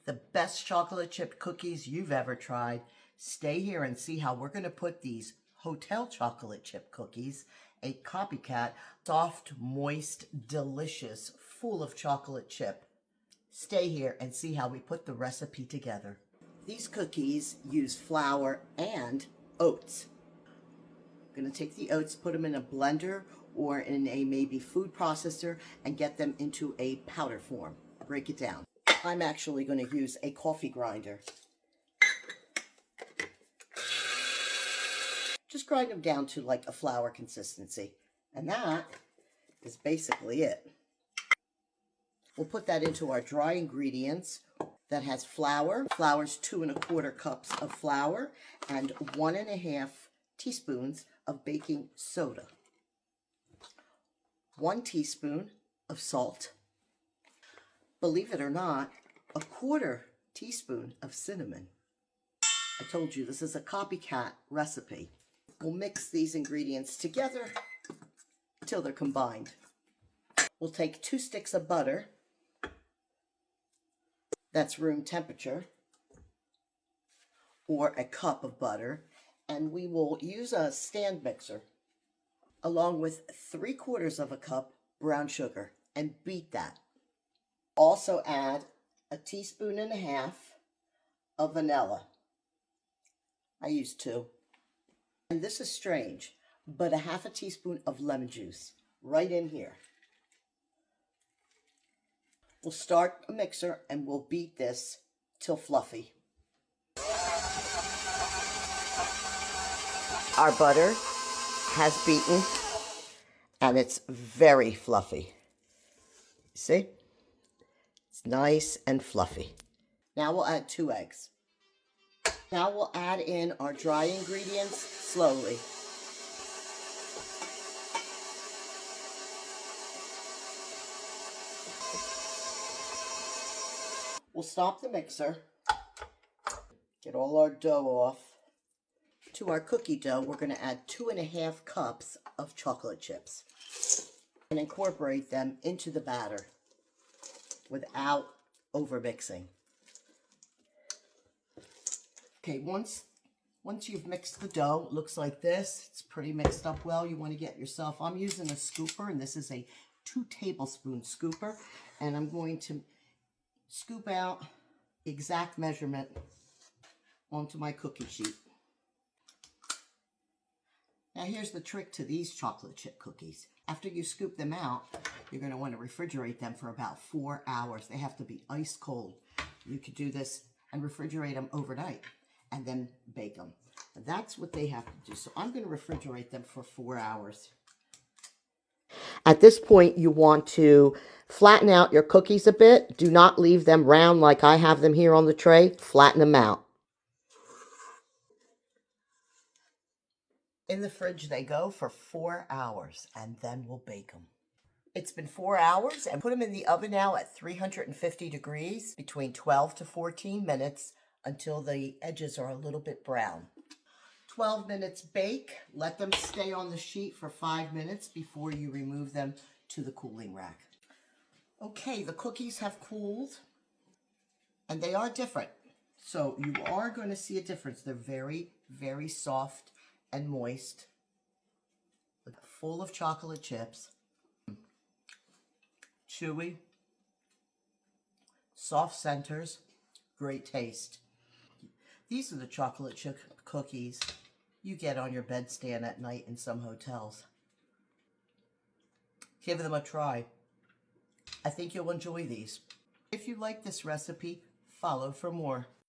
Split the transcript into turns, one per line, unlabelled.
the best chocolate chip cookies you've ever tried. Stay here and see how we're going to put these hotel chocolate chip cookies, a Copycat, soft, moist, delicious, full of chocolate chip. Stay here and see how we put the recipe together. These cookies use flour and oats. I'm going to take the oats, put them in a blender or in a maybe food processor and get them into a powder form. Break it down. I'm actually going to use a coffee grinder. Just grind them down to like a flour consistency. And that is basically it. We'll put that into our dry ingredients. That has flour. Flour's 2 1/4 cups of flour and 1 1/2 teaspoons of baking soda. 1 teaspoon of salt. Believe it or not, 1/4 teaspoon of cinnamon. I told you this is a Copycat recipe. We'll mix these ingredients together until they're combined. We'll take 2 sticks of butter. That's room temperature, or a cup of butter, and we will use a stand mixer along with 3/4 cup brown sugar and beat that. Also add 1.5 teaspoons of vanilla. I use 2. And this is strange, but 1/2 teaspoon of lemon juice right in here. We'll start a mixer and we'll beat this till fluffy. Our butter has beaten and it's very fluffy. See? It's nice and fluffy. Now we'll add 2 eggs. Now we'll add in our dry ingredients slowly. We'll stop the mixer, get all our dough off. To our cookie dough, we're going to add 2 1/2 cups of chocolate chips and incorporate them into the batter without over mixing. Okay, once you've mixed the dough, it looks like this. It's pretty mixed up well. You want to get yourself, I'm using a scooper, and this is a 2 tablespoon scooper, and I'm going to scoop out the exact measurement onto my cookie sheet. Now here's the trick to these chocolate chip cookies. After you scoop them out, you're going to want to refrigerate them for about 4 hours. They have to be ice cold. You could do this and refrigerate them overnight and then bake them. That's what they have to do. So I'm going to refrigerate them for 4 hours. At this point, you want to flatten out your cookies a bit. Do not leave them round like I have them here on the tray. Flatten them out. In the fridge they go for 4 hours, and then we'll bake them. It's been 4 hours, and put them in the oven now at 350 degrees, between 12 to 14 minutes, until the edges are a little bit brown. 12 minutes bake. Let them stay on the sheet for 5 minutes before you remove them to the cooling rack. Okay, the cookies have cooled, and they are different. So you are going to see a difference. They're very, very soft and moist, full of chocolate chips, chewy, soft centers, great taste. These are the chocolate chip cookies you get on your bedstand at night in some hotels. Give them a try. I think you'll enjoy these. If you like this recipe, follow for more.